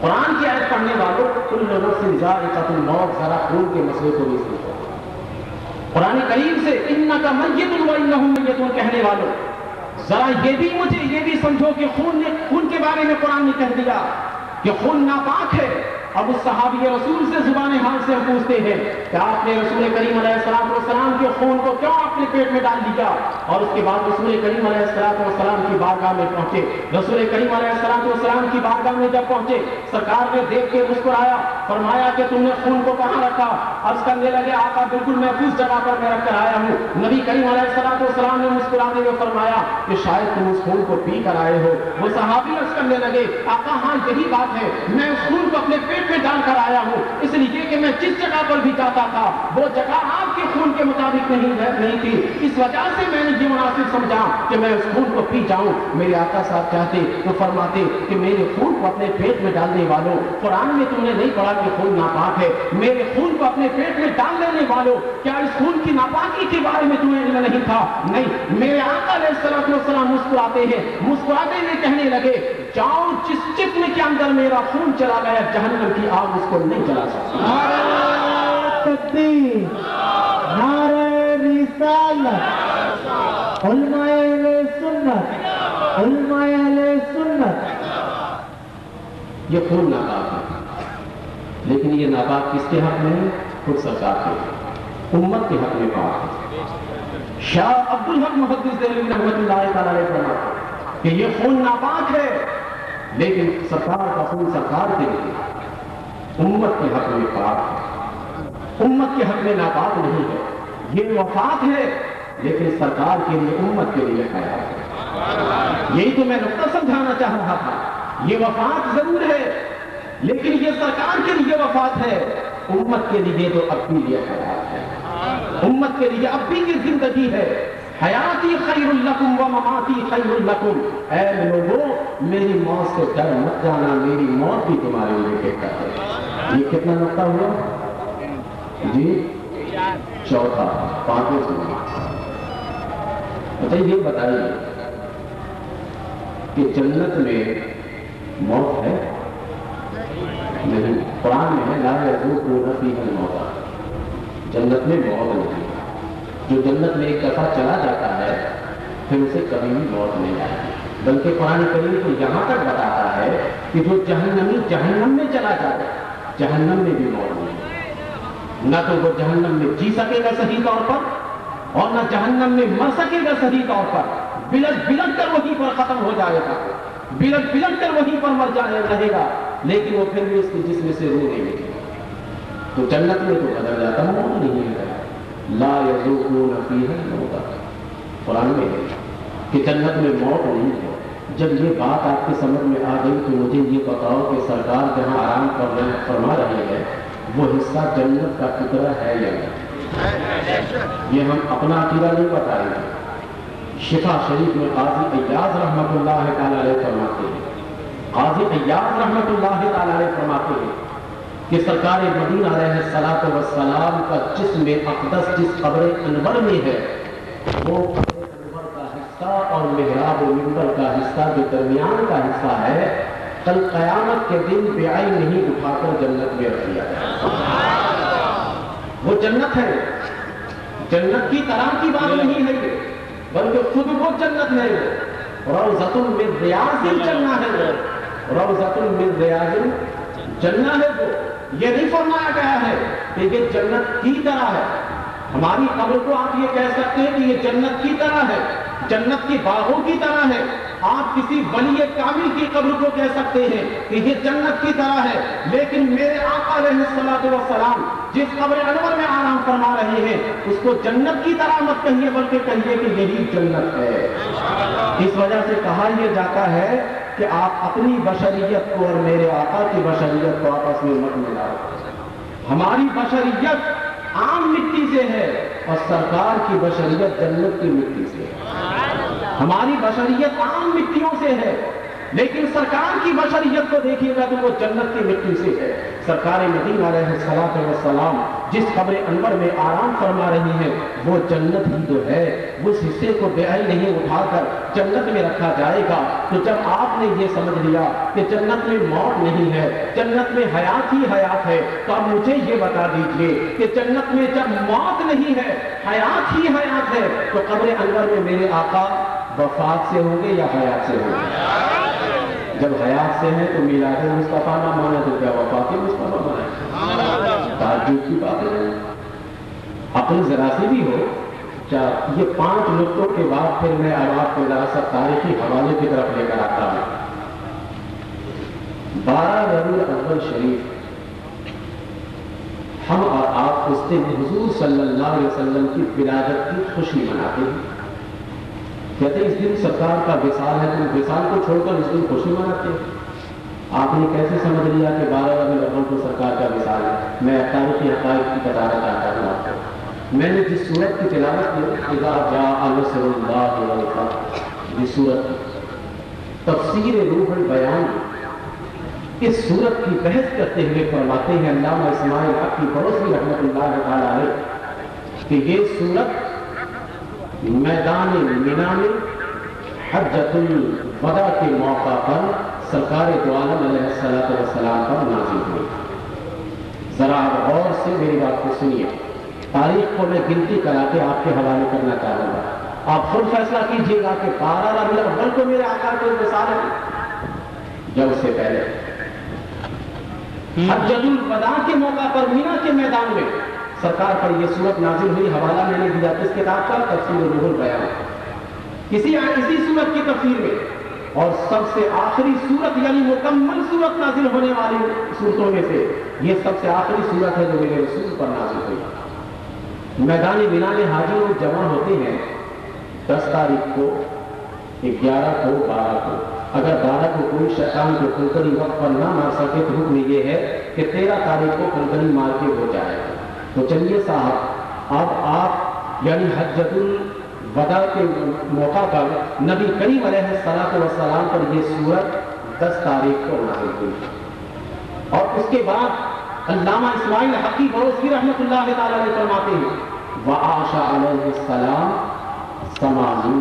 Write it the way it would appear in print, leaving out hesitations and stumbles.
قرآن کی آیت پڑھنے والوں کل نفس ذائقۃ الموت، ذرا خون کے مسئلے کو بھی سمجھو۔ قرآن کریم سے انک میت و انہم میتون کہنے والوں، ذرا یہ بھی سمجھو کہ خون کے بارے میں قرآن نے کہہ دیا کہ خون ناپاک ہے۔ اب اس صحابی رسول سے زبان حال سے ہم پوچھتے ہیں کہ آپ نے رسول کریم علیہ السلام کے خون کو کیوں اپنے پیٹ میں ڈال دیا؟ اور اس کے بعد رسول کریم علیہ السلام کی بارگاہ میں پہنچے۔ رسول کریم علیہ السلام کی بارگاہ میں جب پہنچے، سرکار نے دیکھ کے مسکرایا، فرمایا کہ تم نے خون کو کہاں رکھا؟ عرض کرنے لگے آقا بالکل محفوظ جگہ پر میں رکھ کر آیا ہوں۔ نبی کریم علیہ السلام نے مسکراتے ہوئے فرمایا کہ شاید تم اس خون کو پی کر آئے ہو۔ وہ صحابی عرض کرنے لگے آقا ہاں یہی بات ہے، میں اس خون کو اپنے پیٹ میں ڈال کر آیا ہوں، اس لیے کہ میں جس جگہ پر بھی جاتا تھا وہ جگہ آپ کے خون کے مطابق نہیں تھی، اس وجہ سے میں نے یہ مناسب سمجھا کہ میں اس خون کو پی جاؤں۔ میرے آقا صاحب چاہتے وہ فرماتے کہ میرے خون کو اپنے پیٹ میں ڈالنے والوں، قرآن میں تم نے نہیں پڑھا کہ خون ناپاک ہے، میرے خون کو اپنے پیٹ میں ڈال لینے والوں، کیا اس خون کی ناپاکی کے بارے میں تمہیں علم نہیں تھا؟ نہیں، میرے آقا علیہ السلام مسکراتے ہیں، مسکراتے ہوئے کہنے لگے جاؤ جس جسم کے اندر میرا خون چلا گیا جہنم کی آگ اس کو نہیں جلا سکتی۔ نعرہ تکبیر، نعرہ رسالت، علماء اہل سنت، علماء اہل سنت۔ یہ خون ناپاک ہے، لیکن یہ ناپاک کس کے حق میں ہے؟ خود سرکار کے، امت کے حق میں پاک ہے۔ شاہ عبدالحق محدث دہلوی رحمۃ اللہ تعالی علیہ فرماتے ہیں کہ یہ خون ناپاک ہے، لیکن سرکار کا خون سرکار کے لیے امت کے حق میں پاک ہے، امت کے حق میں ناپاک نہیں ہے۔ یہ وفات ہے لیکن سرکار کے لیے، امت کے لیے حیات ہے۔ یہی تو میں نقطہ سمجھانا چاہ رہا تھا، یہ وفات ضرور ہے لیکن یہ سرکار کے لیے وفات ہے، امت کے لیے تو اب بھی یہ حیات ہے، امت کے لیے اب بھی یہ زندگی ہے۔ حیاتی خیر لکم و مماتی خیر لکم، اے لوگوں میری موت سے ڈر مت جانا، میری موت بھی تمہارے لیے بہتر ہے۔ یہ کتنا نقطہ ہوا جی؟ چوتھا، پانچویں سننا۔ اچھا یہ بتائیے کہ جنت میں موت ہے؟ نہیں، قرآن میں ہے لا یذوقون فیہا الموت، جنت میں موت نہیں۔ جو جنت میں ایک دفعہ چلا جاتا ہے پھر اسے کبھی بھی موت نہیں آتی، بلکہ قرآن کریم تو یہاں تک بتاتا ہے کہ جو جہنمی جہنم میں چلا جائے جہنم میں بھی موت نہیں، نہ تو وہ جہنم میں جی سکے گا صحیح طور پر اور نہ جہنم میں مر سکے گا صحیح طور پر، بلٹ کر وہیں پر ختم ہو جائے گا، بلٹ کر وہیں پر مر جانے رہے گا، لیکن وہ پھر بھی اس کے جسم سے روح نہیں نکلے گا۔ تو جنت میں تو بدل جاتا موت نہیں ہے، لا یذوقون فیہا الموت، قرآن میں ہے کہ جنت میں موت نہیں ہے۔ جب یہ بات آپ کے سمجھ میں آ گئی تو مجھے یہ بتاؤ کہ سرکار جہاں آرام فرما رہے ہیں وہ حصہ جنت کا ٹکڑا ہے یا نہیں؟ یہ ہم اپنا عقیدہ نہیں بتا رہے ہیں۔ شفا شریف میں قاضی ایاز رحمۃ اللہ تعالی علیہ فرماتے ہیں، قاضی ایاز رحمۃ اللہ تعالی علیہ فرماتے ہیں کہ سرکار مدینہ علیہ الصلوۃ والسلام کا جسم اقدس جس قبر انور میں ہے وہ قبر انور کا حصہ اور محراب و منبر کا حصہ جو درمیان کا حصہ ہے کل قیامت کے دن بیائی نہیں اٹھا کر جنت میں رکھ دیا جائے۔ وہ جنت ہے، جنت کی طرح کی بات نہیں ہے بلکہ خود وہ جنت ہے، روضۃ من ریاض الجنہ ہے، روضۃ من ریاض الجنہ ہے۔ وہ یہ نہیں فرمایا گیا ہے کہ یہ جنت کی طرح ہے۔ ہماری قبر کو آپ یہ کہہ سکتے ہیں کہ یہ جنت کی طرح ہے، جنت کی باغوں کی طرح ہے۔ آپ کسی ولی کامل کی قبر کو کہہ سکتے ہیں کہ یہ جنت کی طرح ہے، لیکن میرے آقا علیہ الصلوۃ والسلام جس قبر انور میں آرام فرما رہے ہیں اس کو جنت کی طرح مت کہیے بلکہ کہیے کہ یہی جنت ہے۔ اس وجہ سے کہا یہ جاتا ہے کہ آپ اپنی بشریت کو اور میرے آقا کی بشریت کو آپس میں مت ملاؤ۔ ہماری بشریت عام مٹی سے ہے اور سرکار کی بشریت جنت کی مٹی سے ہے۔ ہماری بشریت عام مٹیوں سے ہے لیکن سرکار کی بشریت کو دیکھیے گا تو وہ جنت کی مٹی سے ہے۔ سرکار مدینہ علیہ السلام جس قبر انور میں آرام فرما رہی ہیں وہ جنت ہی تو ہے، اس حصے کو بے عیل نہیں اٹھا کر جنت میں رکھا جائے گا۔ تو جب آپ نے یہ سمجھ لیا کہ جنت میں موت نہیں ہے، جنت میں حیات ہی حیات ہے، تو اب مجھے یہ بتا دیجئے کہ جنت میں جب موت نہیں ہے، حیات ہی حیات ہے، تو قبر انور میں میرے آقا وفات سے ہوں گے یا حیات سے ہوں گے؟ جب حیات سے ہیں تو میلاد مصطفیٰ نہ مانا تو کیا وفات مصطفیٰ مانا؟ تعجب کی بات ہے۔ عقل ذرا سی بھی ہو۔ یہ 5 نقطوں کے بعد پھر میں اب آپ کو ذرا سا تاریخی حوالے کی طرف لے کر آتا ہوں۔ 12 ربیع الاول شریف ہم اور آپ اس دن حضور صلی اللہ علیہ وسلم کی ولادت کی خوشی مناتے ہیں۔ کہتے ہیں اس دن سرکار کا وصال ہے، تم وصال کو چھوڑ کر اس دن خوشی مناتے ہیں۔ آپ نے کیسے سمجھ لیا کہ 12 ربیع الاول کو سرکار کا وصال ہے؟ میں تاریخی حقائق کی وضاحت چاہتا ہوں آپ کو۔ میں نے جس سورت کی تلاوت کی اذا جاء نصر اللہ والفتح، یہ سورت تفسیر روح البیان، اس سورت کی بحث کرتے ہوئے فرماتے ہیں علامہ اسماعیل حق کی بروسی رحمۃ اللہ تعالی علیہ کہ یہ سورت میدان منی میں حجۃ الوداع کے موقع پر سرکار دو عالم علیہ السلام پر نازل ہوئی۔ ذرا آپ غور سے میری بات کو سنیے، تاریخ کو میں گنتی کرا کے آپ کے حوالے کرنا چاہوں گا، آپ خود فیصلہ کیجئے گا کہ 12 ربیع الاول کو میرے آقا کو وصال ہے یا اس سے پہلے۔ حجۃ الوداع کے موقع پر مینا کے میدان میں سرکار پر یہ سورت نازل ہوئی۔ حوالہ میں نے دیا کس کتاب کا؟ تفسیر روح البیان، اسی سورت کی تفسیر میں، اور سب سے آخری سورت یعنی مکمل سورت نازل ہونے والی سورتوں میں سے یہ سب سے آخری سورت ہے جو میرے رسول پر نازل ہوئی۔ میدان مینا میں حاجی لوگ جمع ہوتے ہیں 10 تاریخ کو، 11 کو، 12 کو۔ اگر 12 کو کوئی شیطان کو کنکری وقت پر نہ مار سکے تو حکم یہ ہے کہ 13 تاریخ کو کنکری مار کے ہو جائے۔ تو چلیے صاحب، اب آپ یعنی حجۃ الوداع کے موقع پر نبی کریم علیہ السلام پر یہ سورت 10 تاریخ کو نازل ہوئی، اور اس کے بعد علامہ اسماعیل حقی بروسی رحمۃ اللہ تعالی علیہ فرماتے ہیں وَعَاشَ عَلَيْهِ السَّلَامُ 80